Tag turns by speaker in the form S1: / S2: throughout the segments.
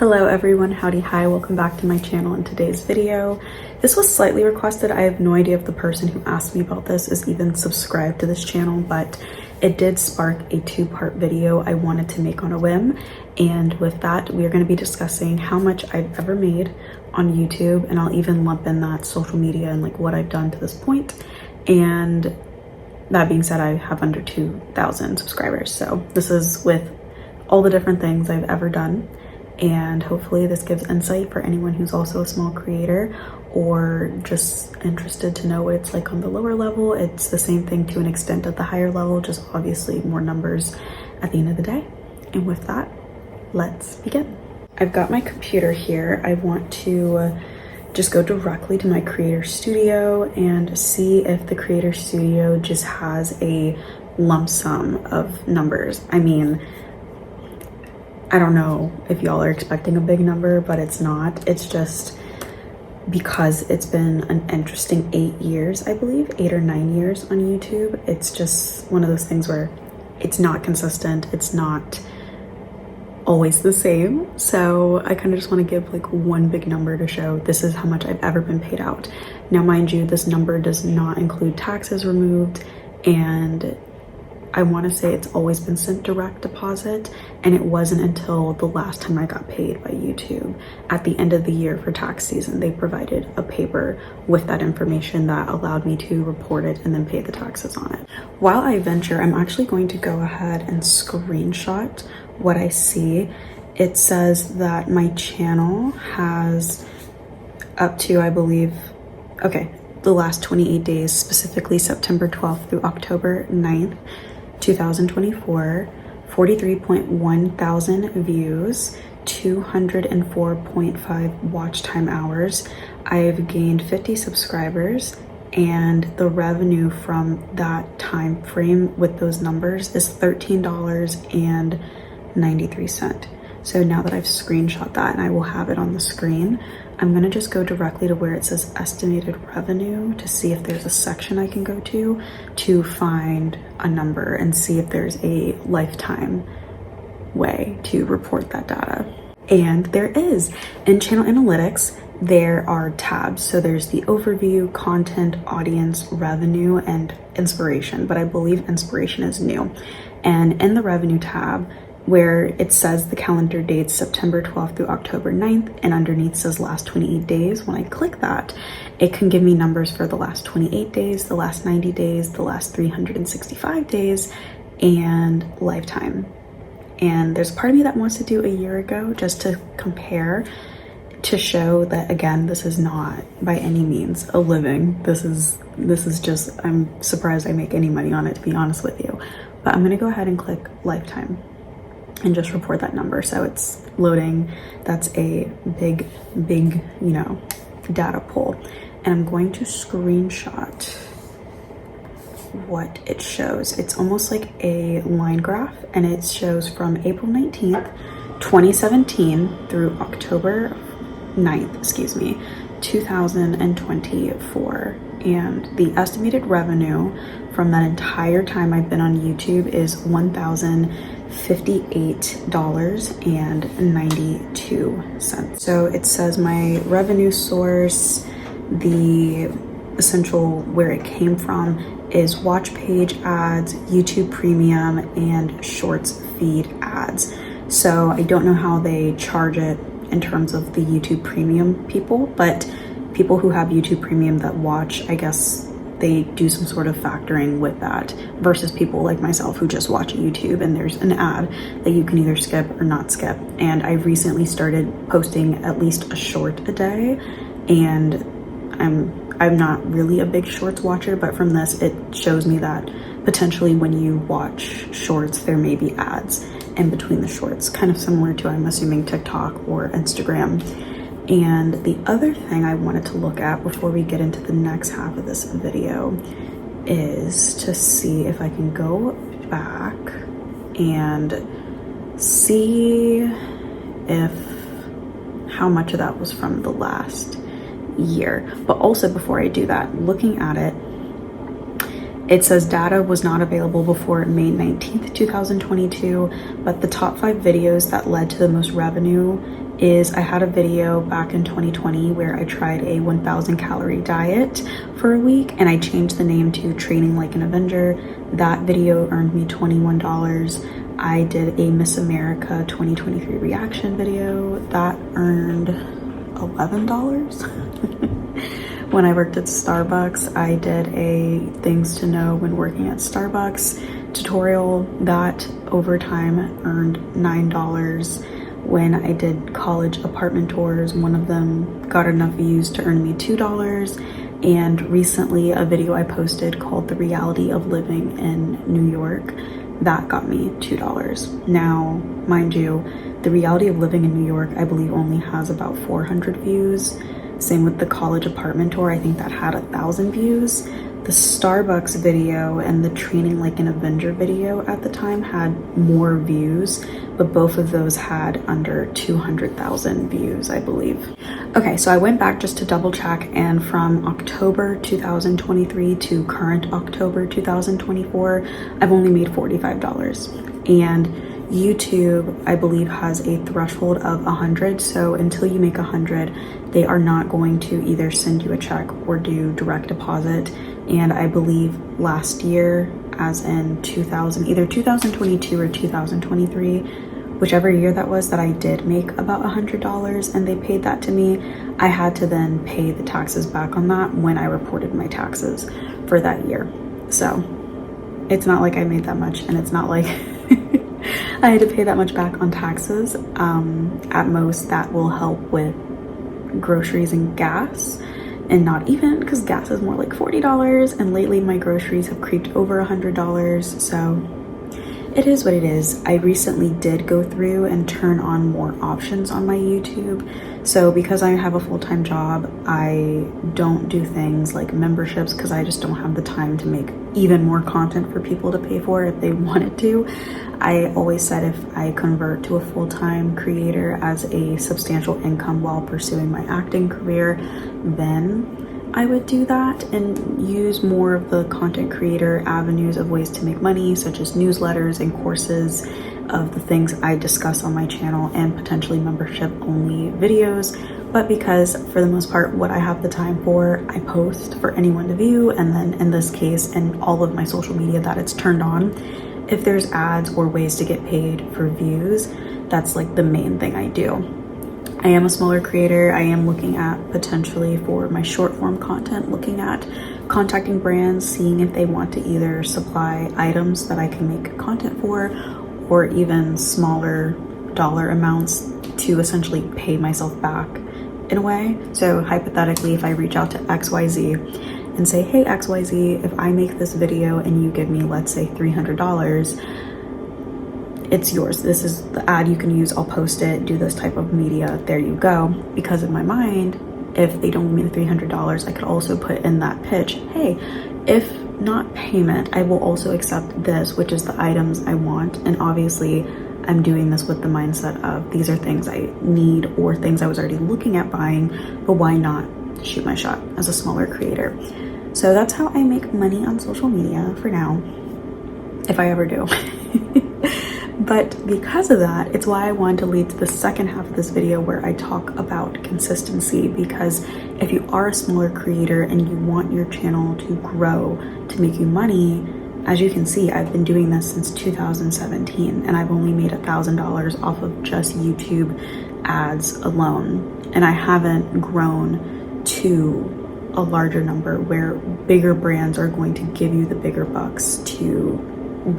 S1: Hello everyone, howdy, hi, welcome back to my channel. In today's video, this was slightly requested. I have no idea if the person who asked me about this is even subscribed to this channel, but it did spark a two-part video I wanted to make on a whim. And with that, we are going to be discussing how much I've ever made on YouTube, and I'll even lump in that social media and like what I've done to this point. And that being said, I have under 2,000 subscribers, so this is with all the different things I've ever done. And hopefully this gives insight for anyone who's also a small creator or just interested to know what it's like on the lower level. It's the same thing to an extent at the higher level, just obviously more numbers at the end of the day. And with that, let's begin. I've got my computer here. I want to just go directly to my Creator Studio and see if the Creator Studio just has a lump sum of numbers. I mean, I don't know if y'all are expecting a big number, but it's not. It's just because it's been an interesting 8 years, I believe, 8 or 9 years on YouTube. It's just one of those things where it's not consistent. It's not always the same. So I kind of just want to give like one big number to show this is how much I've ever been paid out. Now, mind you, this number does not include taxes removed, and I want to say it's always been sent direct deposit, and it wasn't until the last time I got paid by YouTube at the end of the year for tax season. They provided a paper with that information that allowed me to report it and then pay the taxes on it. While I venture, I'm actually going to go ahead and screenshot what I see. It says that my channel has up to, I believe, okay, the last 28 days, specifically September 12th through October 9th, 2024, 43.1 thousand views, 204.5 watch time hours. I've gained 50 subscribers, and the revenue from that time frame with those numbers is $13.93. So now that I've screenshot that and I will have it on the screen, I'm gonna just go directly to where it says estimated revenue to see if there's a section I can go to find a number and see if there's a lifetime way to report that data. And there is. In channel analytics, there are tabs. So there's the overview, content, audience, revenue, and inspiration, but I believe inspiration is new. And in the revenue tab, where it says the calendar dates September 12th through October 9th, and underneath says last 28 days. When I click that, it can give me numbers for the last 28 days, the last 90 days, the last 365 days, and lifetime. And there's a part of me that wants to do a year ago just to compare, to show that, again, this is not by any means a living. This is just, I'm surprised I make any money on it, to be honest with you. But I'm gonna go ahead and click lifetime and just report that number. So it's loading. That's a big, you know, data pull. And I'm going to screenshot what it shows. It's almost like a line graph, and it shows from April 19th, 2017 through October 9th, 2024. And the estimated revenue from that entire time I've been on YouTube is $1,058.92. So it says my revenue source, the essential where it came from, is watch page ads, YouTube Premium, and Shorts feed ads. So I don't know how they charge it in terms of the YouTube Premium people, but people who have YouTube Premium that watch, I guess they do some sort of factoring with that, versus people like myself who just watch YouTube and there's an ad that you can either skip or not skip. And I recently started posting at least a short a day, and I'm not really a big shorts watcher, but from this it shows me that potentially when you watch shorts there may be ads in between the shorts, kind of similar to, I'm assuming, TikTok or Instagram. And the other thing I wanted to look at before we get into the next half of this video is to see if I can go back and see if how much of that was from the last year. But also, before I do that, looking at it, it says data was not available before May 19th, 2022, but the top 5 videos that led to the most revenue is I had a video back in 2020 where I tried a 1,000 calorie diet for a week, and I changed the name to Training Like an Avenger. That video earned me $21. I did a Miss America 2023 reaction video that earned $11. When I worked at Starbucks, I did a things to know when working at Starbucks tutorial that over time earned $9. When I did college apartment tours, one of them got enough views to earn me $2. And recently a video I posted called The Reality of Living in New York, that got me $2. Now, mind you, The Reality of Living in New York, I believe only has about 400 views. Same with the college apartment tour, I think that had 1,000 views. The Starbucks video and the Training Like an Avenger video at the time had more views, but both of those had under 200,000 views, I believe. Okay, so I went back just to double check, and from October 2023 to current October 2024, I've only made $45. And YouTube, I believe, has a threshold of 100. So until you make 100, they are not going to either send you a check or do direct deposit. And I believe last year, as in either 2022 or 2023, whichever year that was, that I did make about $100 and they paid that to me, I had to then pay the taxes back on that when I reported my taxes for that year. So it's not like I made that much, and it's not like I had to pay that much back on taxes. At most, that will help with groceries and gas, and not even, because gas is more like $40, and lately my groceries have creeped over $100, so it is what it is. I recently did go through and turn on more options on my YouTube. So because I have a full-time job, I don't do things like memberships because I just don't have the time to make even more content for people to pay for if they wanted to. I always said if I convert to a full-time creator as a substantial income while pursuing my acting career, then I would do that and use more of the content creator avenues of ways to make money, such as newsletters and courses of the things I discuss on my channel, and potentially membership only videos. But because for the most part what I have the time for, I post for anyone to view, and then in this case, in all of my social media that it's turned on, if there's ads or ways to get paid for views, that's like the main thing I do. I am a smaller creator. I am looking at potentially for my short form content, looking at contacting brands, seeing if they want to either supply items that I can make content for, or even smaller dollar amounts to essentially pay myself back in a way. So hypothetically, if I reach out to XYZ and say, hey XYZ, if I make this video and you give me, let's say $300, it's yours. This is the ad you can use. I'll post it, do this type of media. There you go. Because in my mind, if they don't give me the $300, I could also put in that pitch, hey, if not payment, I will also accept this, which is the items I want. And obviously I'm doing this with the mindset of these are things I need or things I was already looking at buying, but why not shoot my shot as a smaller creator? So that's how I make money on social media for now, if I ever do. But because of that, it's why I wanted to lead to the second half of this video where I talk about consistency, because if you are a smaller creator and you want your channel to grow, to make you money, as you can see, I've been doing this since 2017 and I've only made $1,000 off of just YouTube ads alone. And I haven't grown to a larger number where bigger brands are going to give you the bigger bucks to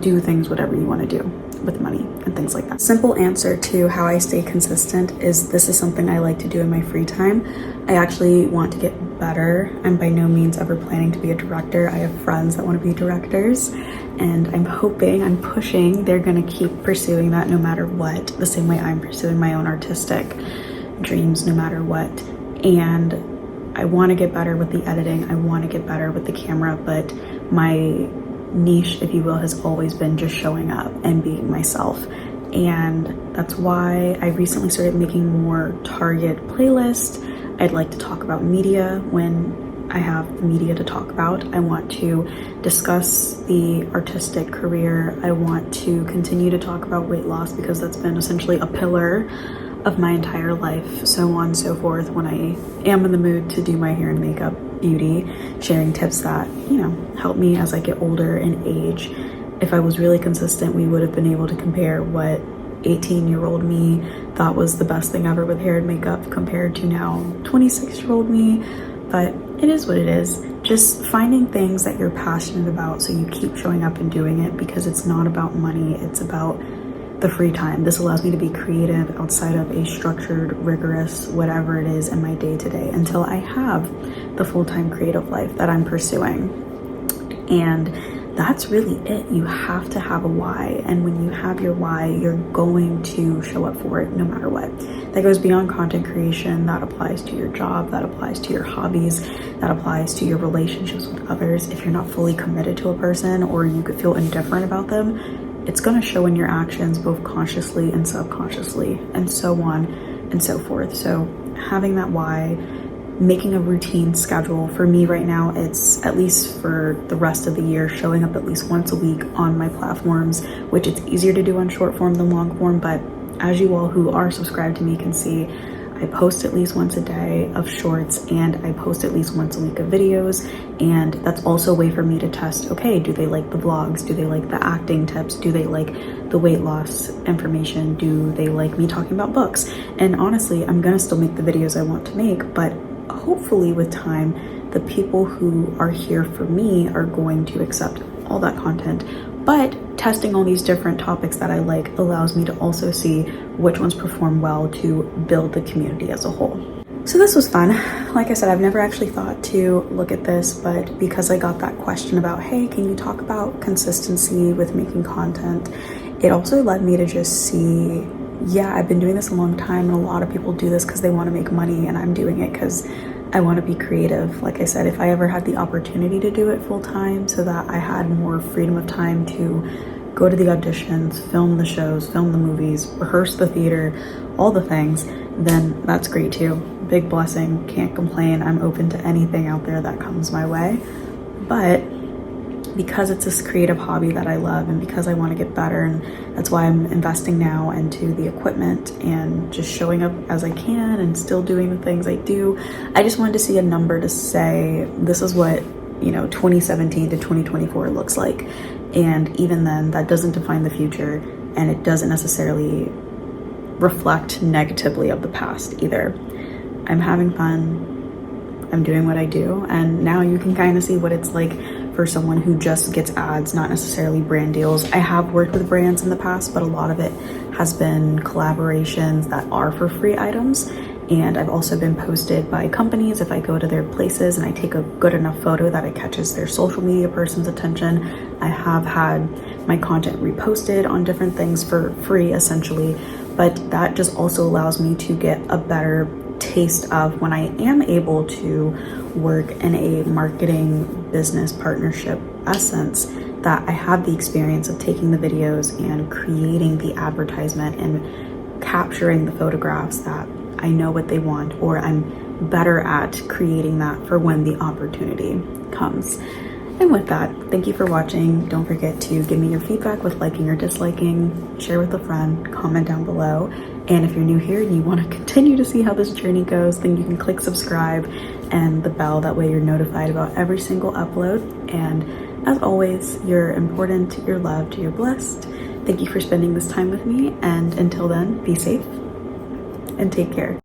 S1: do things, whatever you want to do with money and things like that. Simple answer to how I stay consistent is this is something I like to do in my free time. I actually want to get better. I'm by no means ever planning to be a director. I have friends that want to be directors, and I'm hoping, I'm pushing, they're going to keep pursuing that no matter what, the same way I'm pursuing my own artistic dreams no matter what. And I want to get better with the editing. I want to get better with the camera, but my niche, if you will, has always been just showing up and being myself. And that's why I recently started making more target playlists. I'd like to talk about media when I have the media to talk about. I want to discuss the artistic career. I want to continue to talk about weight loss because that's been essentially a pillar of my entire life, so on and so forth. When I am in the mood to do my hair and makeup, beauty, sharing tips that, you know, help me as I get older and age. If I was really consistent, we would have been able to compare what 18-year-old me thought was the best thing ever with hair and makeup compared to now 26-year-old me. But it is what it is. Just finding things that you're passionate about so you keep showing up and doing it, because it's not about money, it's about the free time. This allows me to be creative outside of a structured, rigorous, whatever it is in my day-to-day until I have the full-time creative life that I'm pursuing. And that's really it. You have to have a why, and when you have your why, you're going to show up for it no matter what. That goes beyond content creation. That applies to your job, that applies to your hobbies, that applies to your relationships with others. If you're not fully committed to a person, or you could feel indifferent about them, it's going to show in your actions, both consciously and subconsciously, and so on and so forth. So having that why, making a routine schedule. For me right now, it's, at least for the rest of the year, showing up at least once a week on my platforms, which it's easier to do on short form than long form. But as you all who are subscribed to me can see, I post at least once a day of shorts, and I post at least once a week of videos. And that's also a way for me to test, okay, do they like the vlogs? Do they like the acting tips? Do they like the weight loss information? Do they like me talking about books? And honestly, I'm gonna still make the videos I want to make, but hopefully with time, the people who are here for me are going to accept all that content. But testing all these different topics that I like allows me to also see which ones perform well to build the community as a whole. So this was fun. Like I said, I've never actually thought to look at this, but because I got that question about, hey, can you talk about consistency with making content? It also led me to just see, yeah, I've been doing this a long time, and a lot of people do this because they want to make money, and I'm doing it because I want to be creative. Like I said, if I ever had the opportunity to do it full time so that I had more freedom of time to go to the auditions, film the shows, film the movies, rehearse the theater, all the things, then that's great too. Big blessing, can't complain. I'm open to anything out there that comes my way. But because it's this creative hobby that I love, and because I want to get better, and that's why I'm investing now into the equipment and just showing up as I can and still doing the things I do. I just wanted to see a number to say, this is what, you know, 2017 to 2024 looks like. And even then, that doesn't define the future, and it doesn't necessarily reflect negatively of the past either. I'm having fun, I'm doing what I do, and now you can kind of see what it's like for someone who just gets ads, not necessarily brand deals. I have worked with brands in the past, but a lot of it has been collaborations that are for free items. And I've also been posted by companies if I go to their places and I take a good enough photo that it catches their social media person's attention. I have had my content reposted on different things for free, essentially, but that just also allows me to get a better taste of when I am able to work in a marketing business partnership essence, that I have the experience of taking the videos and creating the advertisement and capturing the photographs, that I know what they want, or I'm better at creating that for when the opportunity comes. And with that, thank you for watching. Don't forget to give me your feedback with liking or disliking, share with a friend, comment down below. And if you're new here and you want to continue to see how this journey goes, then you can click subscribe and the bell. That way you're notified about every single upload. And as always, you're important, you're loved, you're blessed. Thank you for spending this time with me. And until then, be safe and take care.